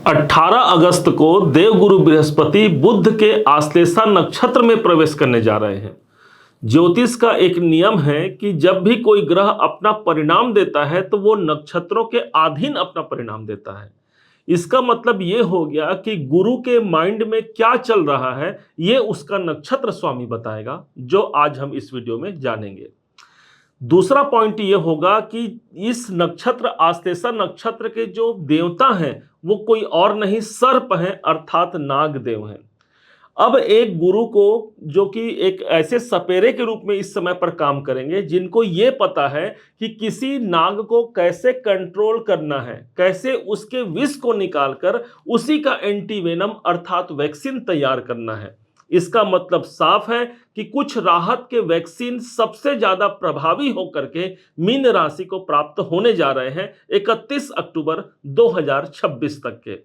18 अगस्त को देवगुरु बृहस्पति बुध के आश्लेषा नक्षत्र में प्रवेश करने जा रहे हैं। ज्योतिष का एक नियम है कि जब भी कोई ग्रह अपना परिणाम देता है तो वो नक्षत्रों के अधीन अपना परिणाम देता है। इसका मतलब ये हो गया कि गुरु के माइंड में क्या चल रहा है ये उसका नक्षत्र स्वामी बताएगा, जो आज हम इस वीडियो में जानेंगे। दूसरा पॉइंट ये होगा कि इस नक्षत्र आश्लेषा नक्षत्र के जो देवता हैं वो कोई और नहीं सर्प हैं, अर्थात नाग देव हैं। अब एक गुरु को जो कि एक ऐसे सपेरे के रूप में इस समय पर काम करेंगे जिनको ये पता है कि किसी नाग को कैसे कंट्रोल करना है, कैसे उसके विष को निकालकर उसी का एंटीवेनम अर्थात वैक्सीन तैयार करना है। इसका मतलब साफ है कि कुछ राहत के वैक्सीन सबसे ज्यादा प्रभावी होकर के मीन राशि को प्राप्त होने जा रहे हैं 31 अक्टूबर 2026 तक के।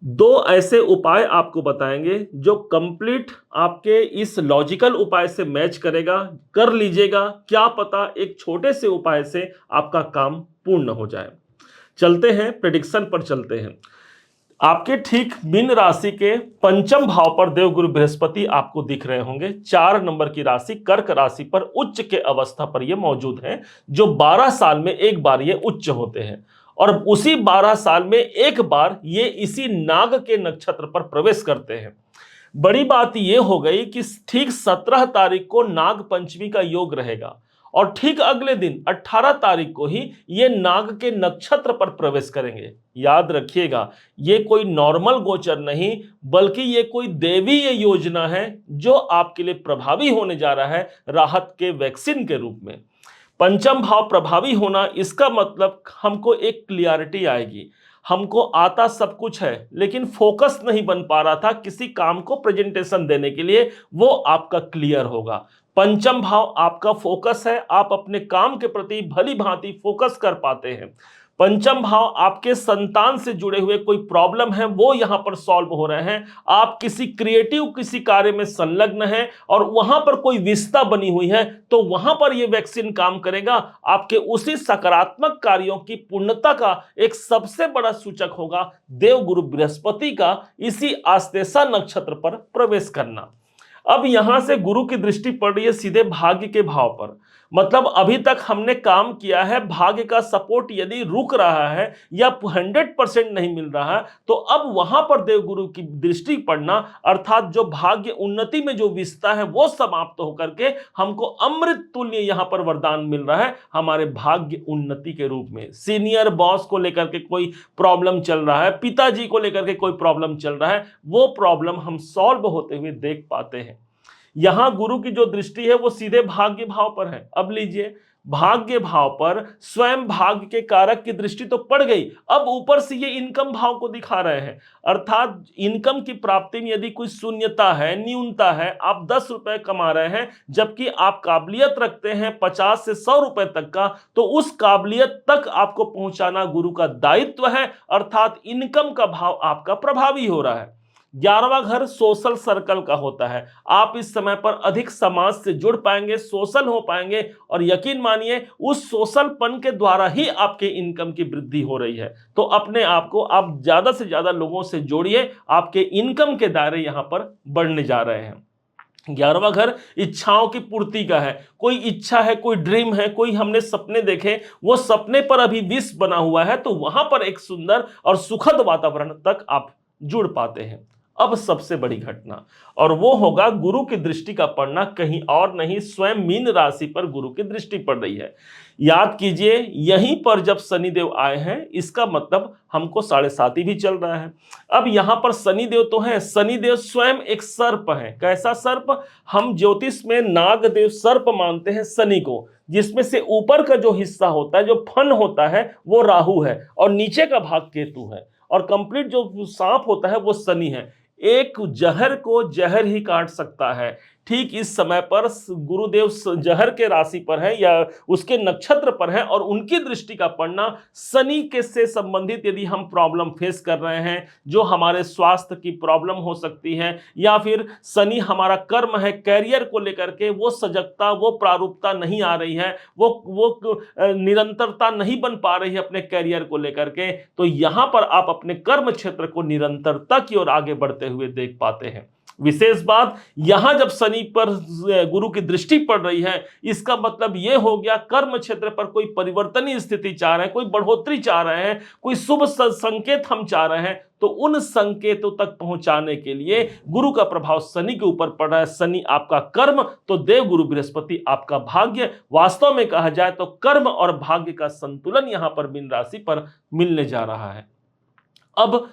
दो ऐसे उपाय आपको बताएंगे जो कंप्लीट आपके इस लॉजिकल उपाय से मैच करेगा। कर लीजिएगा, क्या पता एक छोटे से उपाय से आपका काम पूर्ण हो जाए। चलते हैं प्रेडिक्शन पर चलते हैं। आपके ठीक मीन राशि के पंचम भाव पर देवगुरु बृहस्पति आपको दिख रहे होंगे। 4 नंबर की राशि कर्क राशि पर उच्च के अवस्था पर ये मौजूद हैं, जो 12 साल में एक बार ये उच्च होते हैं और उसी 12 साल में एक बार ये इसी नाग के नक्षत्र पर प्रवेश करते हैं। बड़ी बात ये हो गई कि ठीक 17 तारीख को नाग पंचमी का योग रहेगा और ठीक अगले दिन 18 तारीख को ही ये नाग के नक्षत्र पर प्रवेश करेंगे। याद रखिएगा, ये कोई नॉर्मल गोचर नहीं बल्कि ये कोई दैवीय योजना है जो आपके लिए प्रभावी होने जा रहा है राहत के वैक्सीन के रूप में। पंचम भाव प्रभावी होना, इसका मतलब हमको एक क्लियरिटी आएगी। हमको आता सब कुछ है लेकिन फोकस नहीं बन पा रहा था किसी काम को प्रेजेंटेशन देने के लिए, वो आपका क्लियर होगा। पंचम भाव आपका फोकस है, आप अपने काम के प्रति भली भांति फोकस कर पाते हैं। पंचम भाव आपके संतान से जुड़े हुए कोई प्रॉब्लम है वो यहां पर सॉल्व हो रहे हैं। आप किसी क्रिएटिव किसी कार्य में संलग्न हैं और वहां पर कोई विस्ता बनी हुई है तो वहां पर यह वैक्सीन काम करेगा। आपके उसी सकारात्मक कार्यों की पूर्णता का एक सबसे बड़ा सूचक होगा देवगुरु बृहस्पति का इसी आश्लेषा नक्षत्र पर प्रवेश करना। अब यहां से गुरु की दृष्टि पड़ रही है सीधे भाग्य के भाव पर। मतलब अभी तक हमने काम किया है, भाग्य का सपोर्ट यदि रुक रहा है या 100% नहीं मिल रहा है तो अब वहां पर देवगुरु की दृष्टि पड़ना अर्थात जो भाग्य उन्नति में जो विस्ता है वो समाप्त होकर के हमको अमृत तुल्य यहां पर वरदान मिल रहा है हमारे भाग्य उन्नति के रूप में। सीनियर बॉस को लेकर के कोई प्रॉब्लम चल रहा है, पिताजी को लेकर के कोई प्रॉब्लम चल रहा है, वो प्रॉब्लम हम सॉल्व होते हुए देख पाते हैं। यहां गुरु की जो दृष्टि है वो सीधे भाग्य भाव पर है। अब लीजिए, भाग्य भाव पर स्वयं भाग्य के कारक की दृष्टि तो पड़ गई, अब ऊपर से ये इनकम भाव को दिखा रहे हैं। अर्थात इनकम की प्राप्ति में यदि कोई शून्यता है, न्यूनता है, आप 10 रुपए कमा रहे हैं जबकि आप काबिलियत रखते हैं 50 से 100 रुपए तक का, तो उस काबिलियत तक आपको पहुंचाना गुरु का दायित्व है। अर्थात इनकम का भाव आपका प्रभावी हो रहा है। 11वां घर सोशल सर्कल का होता है। आप इस समय पर अधिक समाज से जुड़ पाएंगे, सोशल हो पाएंगे और यकीन मानिए उस सोशलपन के द्वारा ही आपके इनकम की वृद्धि हो रही है। तो अपने आप को आप ज्यादा से ज्यादा लोगों से जोड़िए, आपके इनकम के दायरे यहां पर बढ़ने जा रहे हैं। 11वां घर इच्छाओं की पूर्ति का है। कोई इच्छा है, कोई ड्रीम है, कोई हमने सपने देखे, वो सपने पर अभी विश बना हुआ है तो वहां पर एक सुंदर और सुखद वातावरण तक आप जुड़ पाते हैं। अब सबसे बड़ी घटना और वो होगा गुरु की दृष्टि का पड़ना, कहीं और नहीं स्वयं मीन राशि पर गुरु की दृष्टि पड़ रही है। याद कीजिए, यहीं पर जब शनिदेव आए हैं इसका मतलब हमको 7.5 भी चल रहा है। अब यहां पर शनिदेव तो है, शनिदेव स्वयं एक सर्प है। कैसा सर्प? हम ज्योतिष में नागदेव सर्प मानते हैं शनि को, जिसमें से ऊपर का जो हिस्सा होता है, जो फन होता है, वो राहु है और नीचे का भाग केतु है और कंप्लीट जो सांप होता है वो शनि है। एक जहर को जहर ही काट सकता है। ठीक इस समय पर गुरुदेव जहर के राशि पर है या उसके नक्षत्र पर है, और उनकी दृष्टि का पड़ना शनि के से संबंधित यदि हम प्रॉब्लम फेस कर रहे हैं, जो हमारे स्वास्थ्य की प्रॉब्लम हो सकती है, या फिर शनि हमारा कर्म है, कैरियर को लेकर के वो सजगता, वो प्रारूपता नहीं आ रही है, वो निरंतरता नहीं बन पा रही है अपने कैरियर को लेकर के, तो यहां पर आप अपने कर्म क्षेत्र को निरंतरता की ओर आगे बढ़ते हुए देख पाते हैं। विशेष बात, यहां जब शनि पर गुरु की दृष्टि पड़ रही है, इसका मतलब यह हो गया कर्म क्षेत्र पर कोई परिवर्तनीय स्थिति चाह रहे हैं, कोई बढ़ोतरी चाह रहे हैं, कोई शुभ संकेत हम चाह रहे हैं, तो उन संकेतों तक पहुंचाने के लिए गुरु का प्रभाव शनि के ऊपर पड़ रहा है। शनि आपका कर्म तो देव गुरु बृहस्पति आपका भाग्य। वास्तव में कहा जाए तो कर्म और भाग्य का संतुलन यहां पर मीन राशि पर मिलने जा रहा है। अब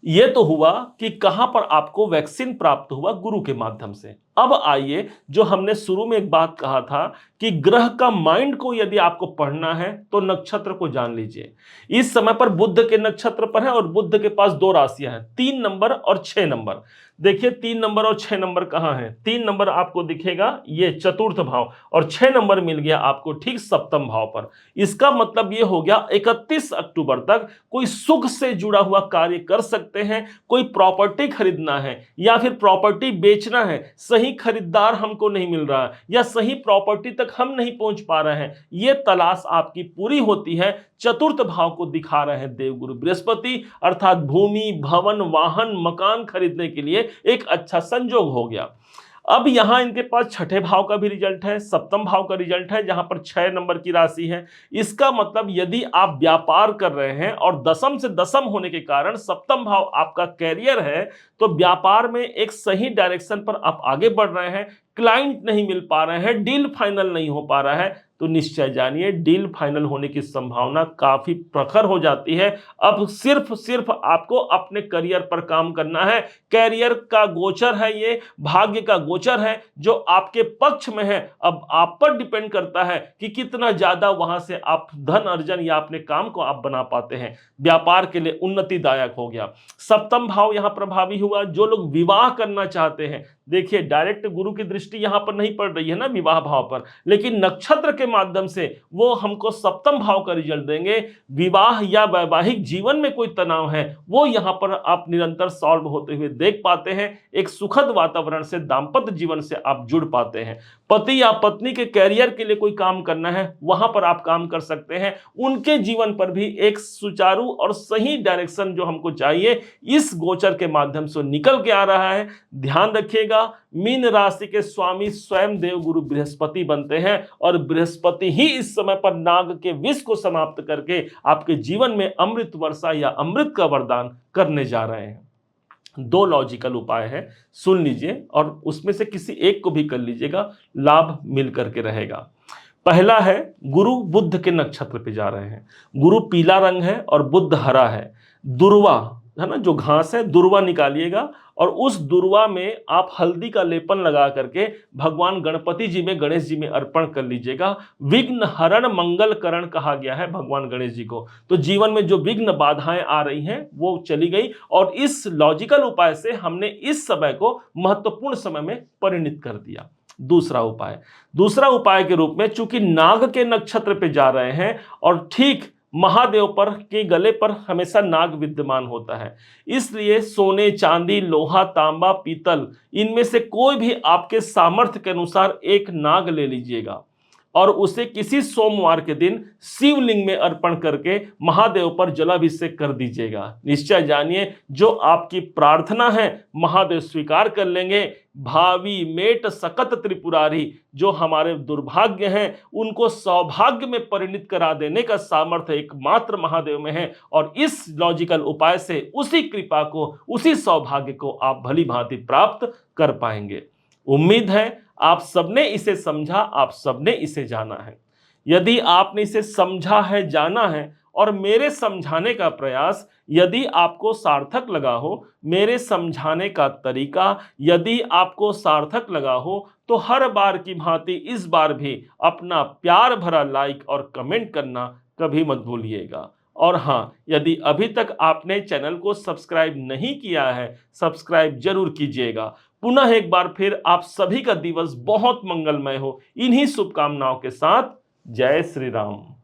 यह तो हुआ कि कहां पर आपको वैक्सीन प्राप्त हुआ, गुरु के माध्यम से। अब आइए, जो हमने शुरू में एक बात कहा था कि ग्रह का माइंड को यदि आपको पढ़ना है तो नक्षत्र को जान लीजिए। इस समय पर बुध के नक्षत्र पर है और बुध के पास दो राशियां हैं, 3 नंबर और 6 नंबर। देखिए 3 नंबर और 6 नंबर कहां है? 3 नंबर आपको दिखेगा ये चतुर्थ भाव, और 6 नंबर मिल गया आपको ठीक सप्तम भाव पर। इसका मतलब ये हो गया 31 अक्टूबर तक कोई सुख से जुड़ा हुआ कार्य कर सकते हैं, कोई प्रॉपर्टी खरीदना है या फिर प्रॉपर्टी बेचना है, सही खरीदार हमको नहीं मिल रहा है या सही प्रॉपर्टी तक हम नहीं पहुंच पा रहे हैं, ये तलाश आपकी पूरी होती है। चतुर्थ भाव को दिखा रहे हैं देवगुरु बृहस्पति, अर्थात भूमि, भवन, वाहन, मकान खरीदने के लिए एक अच्छा संजोग हो गया। अब यहां इनके पास छठे भाव का भी रिजल्ट है, सप्तम भाव का रिजल्ट है, जहां पर 6 नंबर की राशि है। इसका मतलब यदि आप व्यापार कर रहे हैं और दशम से दशम होने के कारण सप्तम भाव आपका कैरियर है, तो व्यापार में एक सही डायरेक्शन पर आप आगे बढ़ रहे हैं, क्लाइंट नहीं मिल पा रहे हैं, डील फाइनल नहीं हो पा रहा है, तो निश्चय जानिए डील फाइनल होने की संभावना काफी प्रखर हो जाती है। अब सिर्फ आपको अपने करियर पर काम करना है। कैरियर का गोचर है, ये भाग्य का गोचर है जो आपके पक्ष में है। अब आप पर डिपेंड करता है कि कितना ज्यादा वहां से आप धन अर्जन या अपने काम को आप बना पाते हैं। व्यापार के लिए उन्नतिदायक हो गया। सप्तम भाव यहां प्रभावी हुआ। जो लोग विवाह करना चाहते हैं, देखिए डायरेक्ट गुरु की दृष्टि यहां पर नहीं पड़ रही है ना विवाह भाव पर, लेकिन नक्षत्र के माध्यम से वो हमको सप्तम भाव का रिजल्ट देंगे। विवाह या वैवाहिक जीवन में कोई तनाव है, वो यहां पर आप निरंतर सॉल्व होते हुए देख पाते हैं। एक सुखद वातावरण से, दाम्पत्य जीवन से आप जुड़ पाते हैं। पति या पत्नी के कैरियर के लिए कोई काम करना है, वहां पर आप काम कर सकते हैं। उनके जीवन पर भी एक सुचारू और सही डायरेक्शन जो हमको चाहिए, इस गोचर के माध्यम से निकल के आ रहा है। ध्यान रखिएगा, मीन राशि के स्वामी स्वयं देव गुरु बृहस्पति बनते हैं, और बृहस्पति ही इस समय पर नाग के विष को समाप्त करके आपके जीवन में अमृत वर्षा या अमृत का वरदान करने जा रहे हैं। 2 लॉजिकल उपाय है, सुन लीजिए और उसमें से किसी एक को भी कर लीजिएगा, लाभ मिल करके रहेगा। पहला है, गुरु बुध के नक्षत्र पे जा रहे हैं। गुरु पीला रंग है और बुध हरा है। दुर्वा है ना, जो घास है, दुर्वा निकालिएगा और उस दुर्वा में आप हल्दी का लेपन लगा करके भगवान गणपति जी में, गणेश जी में अर्पण कर लीजिएगा। विघ्न हरण मंगल करण कहा गया है भगवान गणेश जी को, तो जीवन में जो विघ्न बाधाएं आ रही हैं वो चली गई। और इस लॉजिकल उपाय से हमने इस समय को महत्वपूर्ण समय में परिणित कर दिया। दूसरा उपाय के रूप में, चूंकि नाग के नक्षत्र पे जा रहे हैं और ठीक महादेव पर के गले पर हमेशा नाग विद्यमान होता है, इसलिए सोने, चांदी, लोहा, तांबा, पीतल, इनमें से कोई भी आपके सामर्थ्य के अनुसार एक नाग ले लीजिएगा और उसे किसी सोमवार के दिन शिवलिंग में अर्पण करके महादेव पर जलाभिषेक कर दीजिएगा। निश्चय जानिए जो आपकी प्रार्थना है महादेव स्वीकार कर लेंगे। भावी मेट सकत त्रिपुरारी, जो हमारे दुर्भाग्य हैं उनको सौभाग्य में परिणित करा देने का सामर्थ्य एकमात्र महादेव में है, और इस लॉजिकल उपाय से उसी कृपा को, उसी सौभाग्य को आप भली भांति प्राप्त कर पाएंगे। उम्मीद है आप सबने इसे समझा, आप सबने इसे जाना है। यदि आपने इसे समझा है, जाना है, और मेरे समझाने का प्रयास यदि आपको सार्थक लगा हो, मेरे समझाने का तरीका यदि आपको सार्थक लगा हो, तो हर बार की भांति इस बार भी अपना प्यार भरा लाइक और कमेंट करना कभी मत भूलिएगा। और हाँ, यदि अभी तक आपने चैनल को सब्सक्राइब नहीं किया है, सब्सक्राइब जरूर कीजिएगा। पुनः एक बार फिर आप सभी का दिवस बहुत मंगलमय हो। इन्हीं शुभकामनाओं के साथ जय श्री राम।